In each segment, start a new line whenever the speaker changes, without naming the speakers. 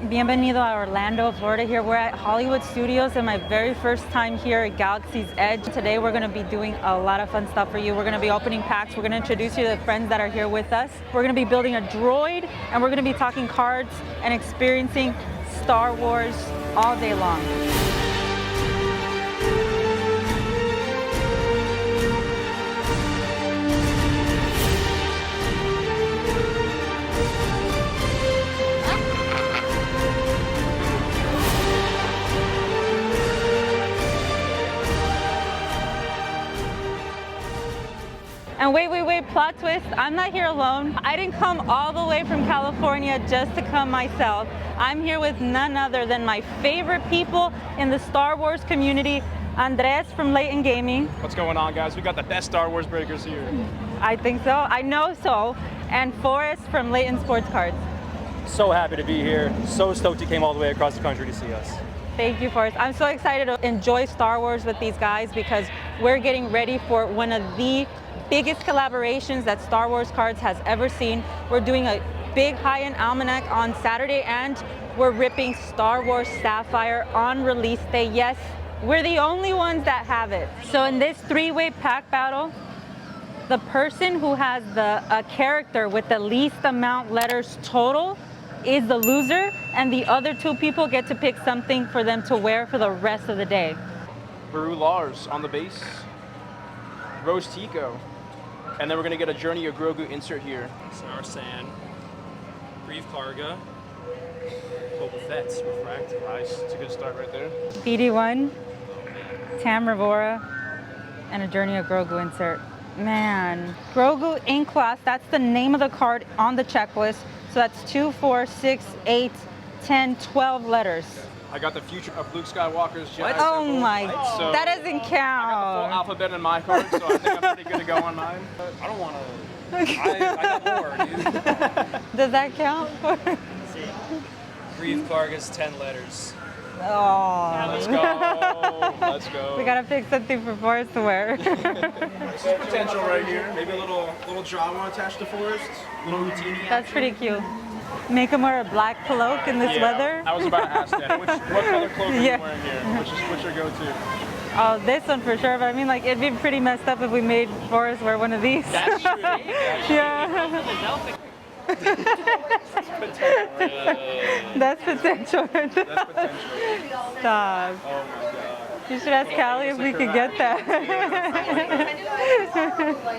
Bienvenido a Orlando, Florida. Here we're at Hollywood Studios and my very first time here at Galaxy's Edge. Today we're going to be doing a lot of fun stuff for you. We're going to be opening packs. We're going to introduce you to the friends that are here with us. We're going to be building a droid and we're going to be talking cards and experiencing Star Wars all day long. And wait, plot twist, I'm not here alone. I didn't come all the way from California just to come myself. I'm here with none other than my favorite people in the Star Wars community, Andres from Layton Gaming.
What's going on, guys? We got the best Star Wars breakers here.
I think so, I know so. And Forrest from Layton Sports Cards.
So happy to be here. So stoked you came all the way across the country to see us.
Thank you, Forrest. I'm so excited to enjoy Star Wars with these guys because we're getting ready for one of the biggest collaborations that Star Wars Cards has ever seen. We're doing a big high-end almanac on Saturday and we're ripping Star Wars Sapphire on release day. Yes, we're the only ones that have it. So in this three-way pack battle, the person who has a character with the least amount letters total is the loser, and the other two people get to pick something for them to wear for the rest of the day.
Baru Lars on the base. Rose Tico. And then we're gonna get a Journey of Grogu insert here.
Sarsan, Brief Karga, Boba Fett's Refract.
Nice, it's a good start right there.
BD1, Tam Rivora, and a Journey of Grogu insert. Man, Grogu in class, that's the name of the card on the checklist. So that's 2, 4, 6, 8, 10, 12 letters.
I got the future of Luke Skywalker's Jedi
Oh
symbol,
my,
so
that doesn't count.
I got the full alphabet in my card, so I think I'm pretty good to go on mine.
I don't want to. I got more, dude.
Does that count?
See, Brief Karga's 10 letters.
Oh.
Let's go. Let's go.
We gotta pick something for Forrest to wear.
This is potential right here. Maybe a little Jawa attached to Forrest. Little Houdini.
That's pretty cute. Make him wear a black cloak in this weather.
I was about to ask that. What color cloak are you wearing here? What's your go-to?
Oh, this one for sure, but I mean, like, it'd be pretty messed up if we made Forrest wear one of these.
That's true.
Yeah. That's potential.
That's potential.
Stop.
Oh my god.
You should ask Callie if we could get that.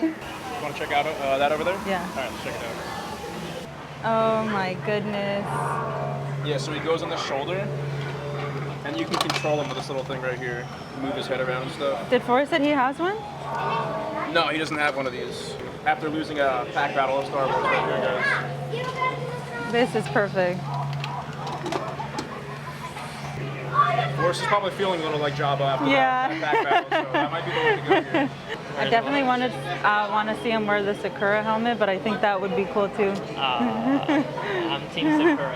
You want to check out that over there?
Yeah.
All right, let's check it out.
Oh my goodness.
Yeah, so he goes on the shoulder, and you can control him with this little thing right here. Move his head around and stuff.
Did Forrest say he has one?
No, he doesn't have one of these. After losing a pack battle of Star Wars right here, guys.
This is perfect.
Forrest is probably feeling a little like Jabba after
Yeah.
that pack battle, so that might be the way to go here.
I definitely want to see him wear the Sakura helmet, but I think that would be cool too.
I'm Team Sakura.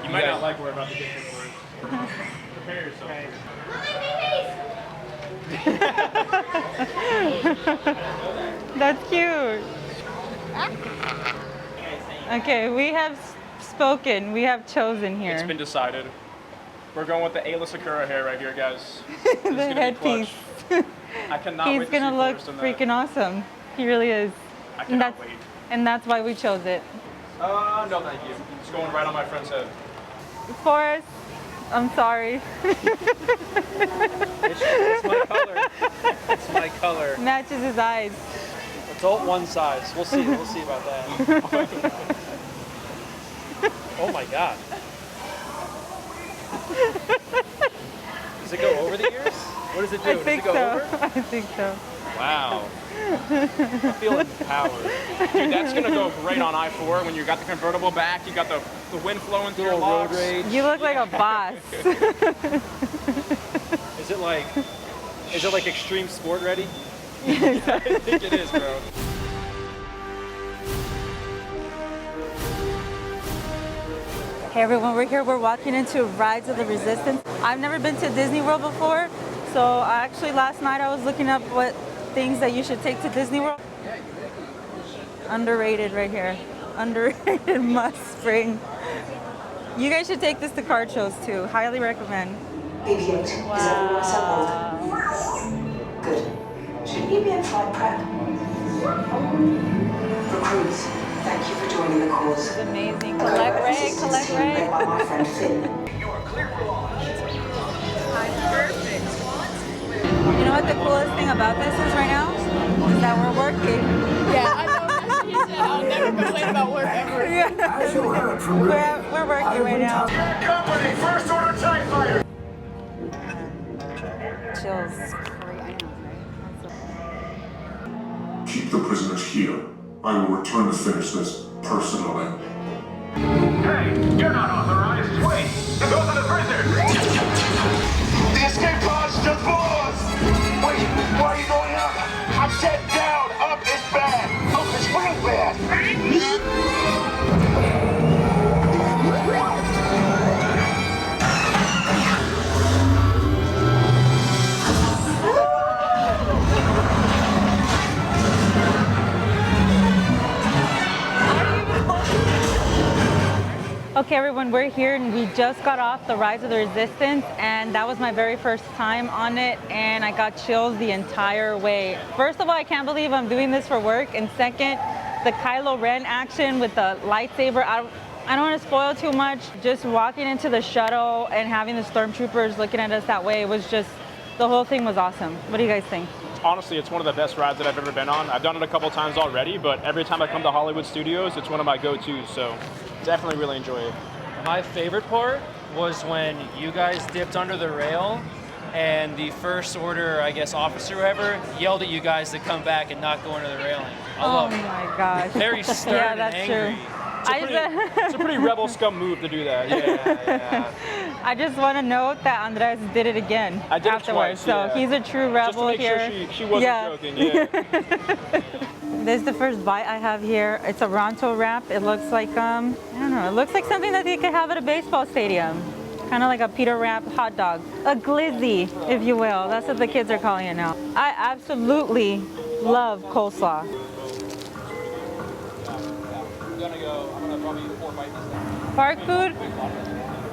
You might not like what we're about to get for it. Prepare yourself.
That's cute. Okay, we have spoken. We have chosen here.
It's been decided. We're going with the Ayla Sakura hair right here, guys. This is
The
gonna be
headpiece.
clutch. I cannot wait
He's
to
gonna
see
look
Forrest in that.
freaking awesome. He really is.
I cannot wait.
And that's why we chose it.
No thank you. It's going right on my friend's head.
Forrest, I'm sorry.
It's my color. It's my color.
Matches his eyes.
Adult one size. We'll see. We'll see about that. Oh my god. Does it go over the ears? What does it do?
I think
does it go
so.
over?
I think so.
Wow. I feel empowered.
Dude, that's gonna go great on I-4 when you got the convertible back, you got the wind flowing through your
Little road
locks.
rage.
You look like a boss.
Is it like extreme sport ready?
I think it is, bro.
Hey everyone, we're here. We're walking into Rides of the Resistance. I've never been to Disney World before, so actually last night I was looking up what things that you should take to Disney World. Underrated right here. Underrated must bring. You guys should take this to card shows too. Highly recommend.
BB-8, is everyone assembled? Good. Should you be in flight prep? Recruits, thank you for joining the cause.
It's amazing.
A
Collect
covert
Ray,
resistance
collect
team
Ray.
led by my friend Finn.
You are clear for launch.
Perfect. You know what the coolest thing about this is right now? Is that we're working.
Yeah, I know. She said I'll never complain about work ever.
Yeah.
As you heard from
We're working right now.
Your company, First Order TIE Fighter.
Chills.
Keep the prisoners here. I will return to finish this personally.
Hey, you're not authorized. Wait, those are the prisoners. The escape pod's just below us. Wait, why are you going up? I said down. Up is bad. Up is real bad.
Okay everyone, we're here and we just got off the Rise of the Resistance and that was my very first time on it and I got chills the entire way. First of all, I can't believe I'm doing this for work, and second, the Kylo Ren action with the lightsaber. I don't want to spoil too much. Just walking into the shuttle and having the stormtroopers looking at us that way, it was just, the whole thing was awesome. What do you guys think?
Honestly, it's one of the best rides that I've ever been on. I've done it a couple times already, but every time I come to Hollywood Studios, it's one of my go-tos, so definitely really enjoy it.
My favorite part was when you guys dipped under the rail and the First Order, I guess, officer or whoever yelled at you guys to come back and not go under the railing. I love it.
Oh my gosh.
Very stern
Yeah,
and
that's
angry.
true.
It's a pretty rebel scum move to do that.
Yeah.
I just want to note that Andres did it again
I did it
afterwards.
twice, yeah.
So he's a true
Just to
rebel
make
here.
sure she wasn't joking, yeah.
This is the first bite I have here. It's a Ronto wrap. It looks like, I don't know, it looks like something that they could have at a baseball stadium. Kind of like a pita wrap hot dog. A glizzy, if you will. That's what the kids are calling it now. I absolutely love coleslaw. Park food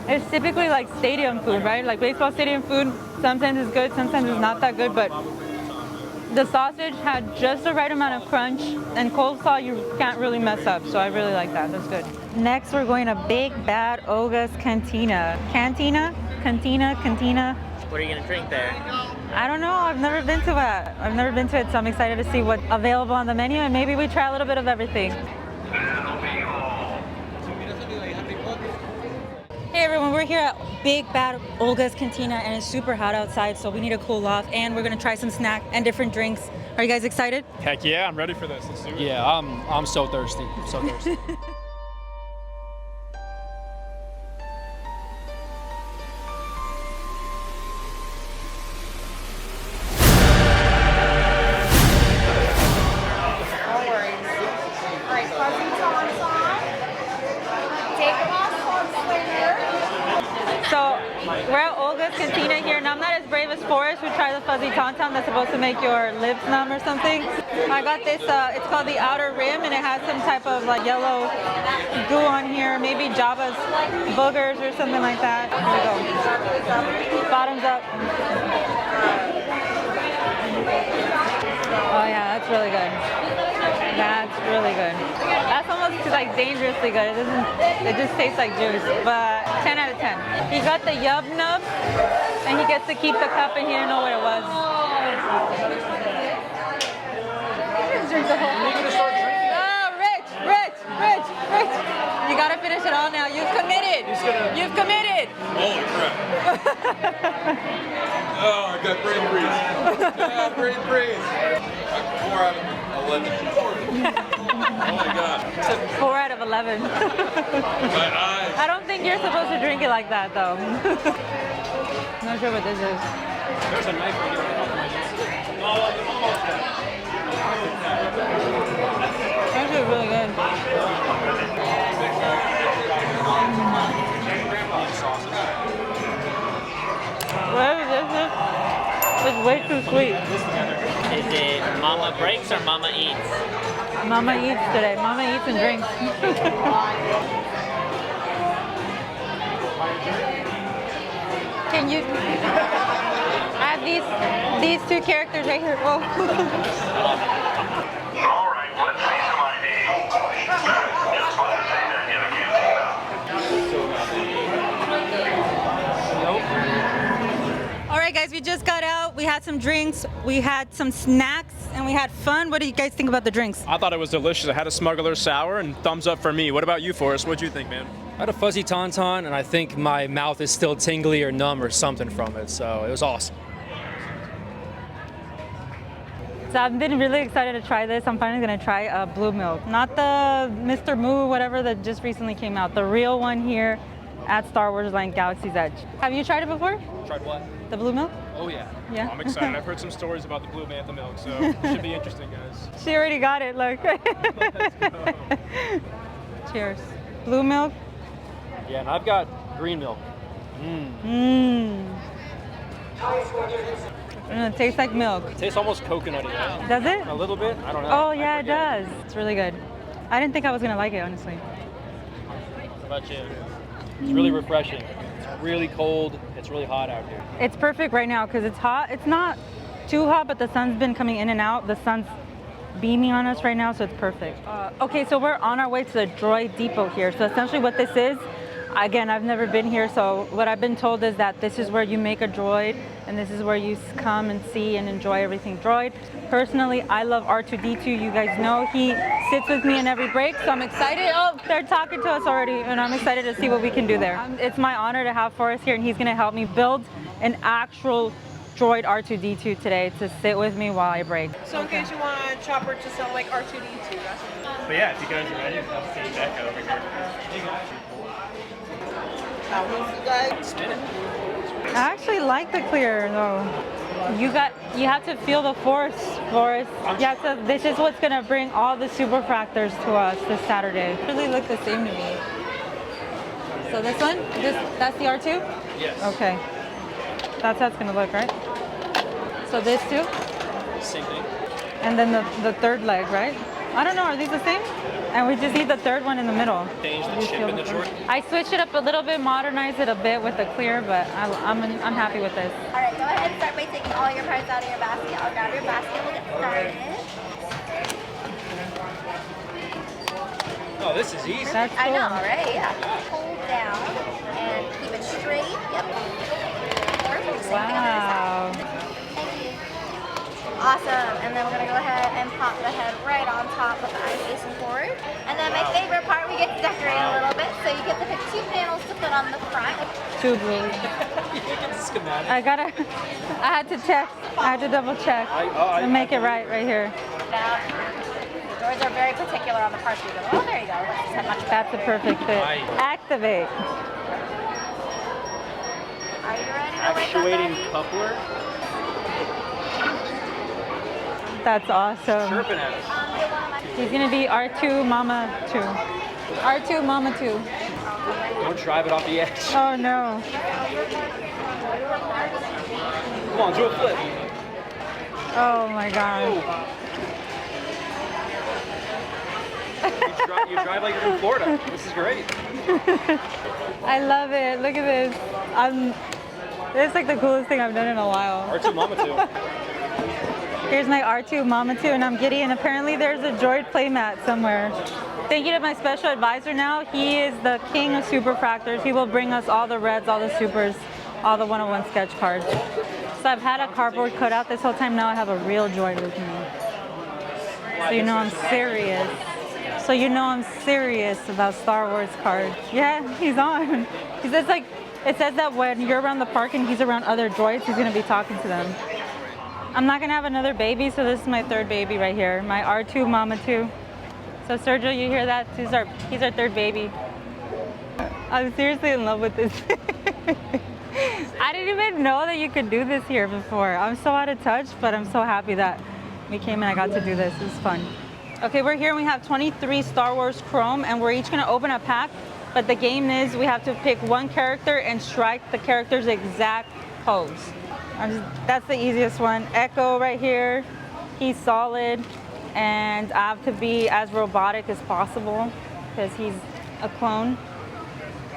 is typically like stadium food, right? Like baseball stadium food, sometimes it's good, sometimes it's not that good, but the sausage had just the right amount of crunch, and coleslaw you can't really mess up, so I really like that. That's good. Next, we're going to Big Bad Oga's Cantina. Cantina?
What are you gonna drink there?
I don't know. I've never been to it, so I'm excited to see what's available on the menu, and maybe we try a little bit of everything. Hey everyone, we're here at Big Bad Olga's Cantina and it's super hot outside, so we need to cool off and we're gonna try some snacks and different drinks. Are you guys excited?
Heck yeah, I'm ready for this. Let's do it.
Yeah, I'm so thirsty. So thirsty.
So we're at Olga's Cantina here, and I'm not as brave as Forrest who tried the fuzzy tauntaun that's supposed to make your lips numb or something. I got this, it's called the Outer Rim, and it has some type of like yellow goo on here, maybe Jabba's boogers or something like that. Here we go. Bottoms up. Oh yeah, that's really good. That's really good. That's almost like dangerously good. It just tastes like juice, but 10 out of 10. He got the yub nub, and he gets to keep the cup, and he didn't know what it was. Drink the whole thing. Oh, Rich. You gotta finish it all now. You've committed. You've committed.
Holy crap. Oh, I got brain freeze. Yeah, brain freeze. 4 out of 11. Oh my God.
4 out of 11.
My eyes.
I don't think you're supposed to drink it like that, though. Not sure what this is.
There's a knife right here.
Actually, really good. Whatever this is, it's way too sweet.
Is it Mama breaks or Mama eats?
Mama eats today. Mama eats and drinks. Can you? I have these two characters right here. Oh.
All right, let's see some ID. Just want to say that you can't
All right, guys, we just got out. We had some drinks, we had some snacks, and we had fun. What do you guys think about the drinks?
I thought it was delicious. I had a smuggler sour and thumbs up for me. What about you, Forrest? What'd you think, man?
I had a fuzzy tauntaun, and I think my mouth is still tingly or numb or something from it, so it was awesome.
So I've been really excited to try this. I'm finally gonna try blue milk. Not the Mr. Moo, whatever that just recently came out. The real one here at Star Wars Land Galaxy's Edge. Have you tried it before?
Tried what?
The blue milk?
Oh yeah.
Yeah.
I'm excited. I've heard some stories about the Blue Mantha milk, so it should be interesting, guys.
She already got it, look. Cheers. Blue milk?
Yeah, and I've got green milk.
It tastes like milk.
It tastes almost coconutty, right?
Does it?
A little bit? I don't know.
Oh yeah, it does. It's really good. I didn't think I was gonna like it, honestly.
What about you? It's really refreshing. It's really cold. It's really hot out here.
It's perfect right now because it's hot. It's not too hot, but the sun's been coming in and out. The sun's beaming on us right now, so it's perfect. Okay, so we're on our way to the Droid depot here. So essentially what this is, again, I've never been here, so what I've been told is that this is where you make a droid, and this is where you come and see and enjoy everything droid. Personally, I love R2-D2. You guys know he sits with me in every break, so I'm excited. Oh, they're talking to us already, and I'm excited to see what we can do there. It's my honor to have Forrest here, and he's gonna help me build an actual droid R2-D2 today to sit with me while I break.
So in case you want a chopper to sound like R2-D2, that's what
But yeah, if you guys are ready, I'll see Becca over here. Hey guys.
Spin it.
I actually like the clear though. You have to feel the force, Forrest. This is what's gonna bring all the superfractors to us this Saturday. They really look the same to me. So this one, that's the R2?
Yes.
Okay. That's how it's gonna look, right? So this too?
Same thing.
And then the third leg, right? I don't know, are these the same? And we just need the third one in the middle.
Change the chip in the droid.
I switched it up a little bit, modernized it a bit with the clear, but I'm happy with this.
All right, go ahead and start by taking all your parts out of your basket. I'll grab your basket, we'll get started.
Oh, this is easy.
That's cool.
I know, right? Yeah. Hold down and keep it straight. Yep. Perfect. Same thing on the other side. Thank you. Awesome. And then we're going to go ahead and pop the head right on top with the eye facing forward. And then my favorite part, we get to decorate a little bit. So you get to pick 2 panels to put on the front.
Too blue.
You get the schematic.
I had to check. I had to double check and make it right here.
Now, droids are very particular on the parts we go. Oh, there you go.
That's a perfect fit. Activate.
Are you ready to
Actuating coupler.
That's awesome.
Chirping at us.
He's gonna be R2 Mama 2. R2 Mama 2.
Don't drive it off the edge.
Oh no.
Come on, do a flip.
Oh my god.
You drive like you're in Florida. This is great.
I love it. Look at this. It's like the coolest thing I've done in a while.
R2 Mama 2.
Here's my R2 Mama 2, and I'm giddy, and apparently there's a droid playmat somewhere. Thank you to my special advisor now. He is the king of superfractors. He will bring us all the reds, all the supers, all the 101 sketch cards. So I've had a cardboard cutout this whole time. Now I have a real droid with me. So you know I'm serious. So you know I'm serious about Star Wars cards. Yeah, he's on. It says that when you're around the park and he's around other droids, he's gonna be talking to them. I'm not gonna have another baby, so this is my third baby right here. My R2 Mama 2. So Sergio, you hear that? He's our third baby. I'm seriously in love with this. I didn't even know that you could do this here before. I'm so out of touch, but I'm so happy that we came and I got to do this. It was fun. Okay, we're here and we have 23 Star Wars Chrome, and we're each gonna open a pack, but the game is we have to pick one character and strike the character's exact pose. That's the easiest one. Echo right here, he's solid, and I have to be as robotic as possible because he's a clone.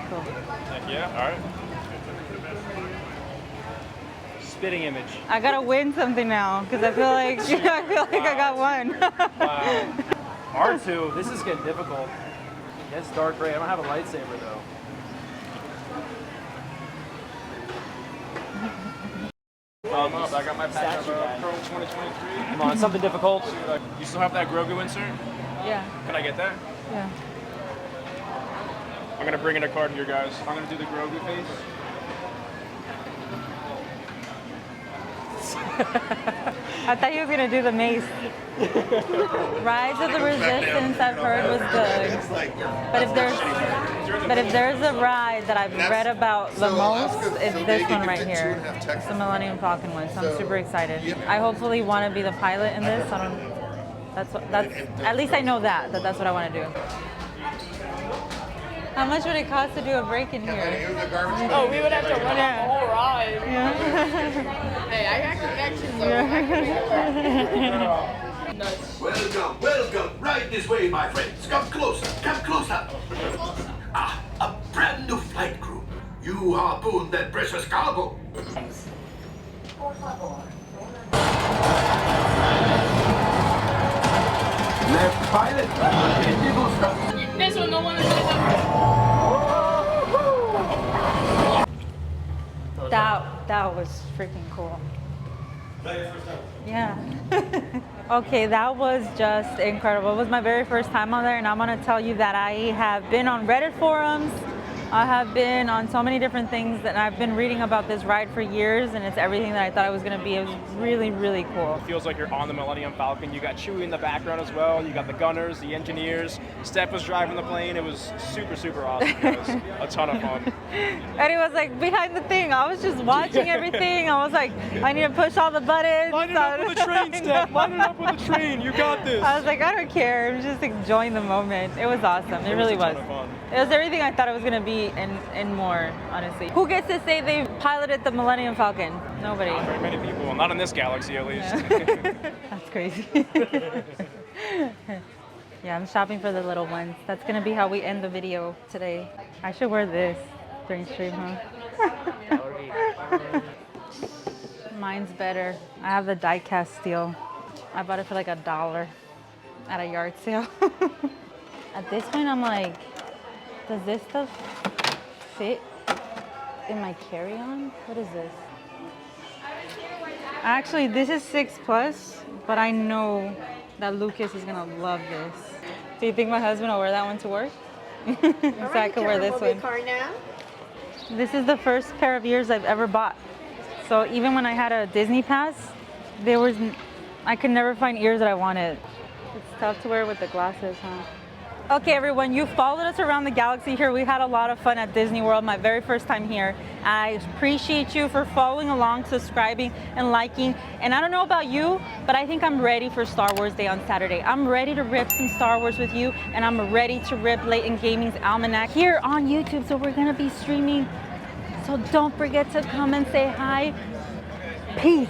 Cool.
Heck yeah, all right.
Spitting image.
I gotta win something now because I feel like I got one.
Wow. R2, this is getting difficult. It's dark gray. I don't have a lightsaber though.
I got my pack of
Statue guy.
Chrome 2023.
Come on, something difficult.
You still have that Grogu insert?
Yeah.
Can I get that?
Yeah.
I'm gonna bring in a card here, guys. I'm gonna do the Grogu face.
I thought he was gonna do the mace. Rise of the Resistance I've heard was good, but if there's a ride that I've read about the most, it's this one right here. It's the Millenium Falcon one, so I'm super excited. I hopefully want to be the pilot in this. That's at least I know that's what I want to do. How much would it cost to do a break in here?
Oh, we would have to run out the whole ride.
Yeah.
Hey, I got connections though. Nuts.
Welcome, welcome. Right this way, my friends. Come closer, come closer. Ah, a brand new flight crew. You harpooned that precious cargo. Left pilot.
This one, no one is gonna
That was freaking cool. Yeah. Okay, that was just incredible. It was my very first time on there, and I'm gonna tell you that I have been on Reddit forums. I have been on so many different things, and I've been reading about this ride for years, and it's everything that I thought it was gonna be. It was really, really cool.
It feels like you're on the Millenium Falcon. You got Chewie in the background as well. You got the gunners, the engineers. Steph was driving the plane. It was super, super awesome. It was a ton of fun.
And it was like behind the thing. I was just watching everything. I was like, I need to push all the buttons.
Line it up with the train, Steph. Line it up with the train. You got this.
I was like, I don't care. I'm just enjoying the moment. It was awesome. It really was.
A ton of fun.
It was everything I thought it was gonna be and more, honestly. Who gets to say they piloted the Millenium Falcon? Nobody.
Not very many people. Well, not in this galaxy, at least.
That's crazy. Yeah, I'm shopping for the little ones. That's gonna be how we end the video today. I should wear this during stream, huh? Mine's better. I have the die-cast steel. I bought it for like $1 at a yard sale. At this point, I'm like, does this stuff fit in my carry-on? What is this? Actually, this is 6+, but I know that Lucas is gonna love this. Do you think my husband will wear that one to work? So I could wear this one.
Car now.
This is the first pair of ears I've ever bought. So even when I had a Disney pass, I could never find ears that I wanted. It's tough to wear with the glasses, huh? Okay, everyone, you followed us around the galaxy here. We had a lot of fun at Disney World, my very first time here. I appreciate you for following along, subscribing, and liking. And I don't know about you, but I think I'm ready for Star Wars Day on Saturday. I'm ready to rip some Star Wars with you, and I'm ready to rip Layton Gaming's Almanac here on YouTube. So we're gonna be streaming. So don't forget to come and say hi. Peace.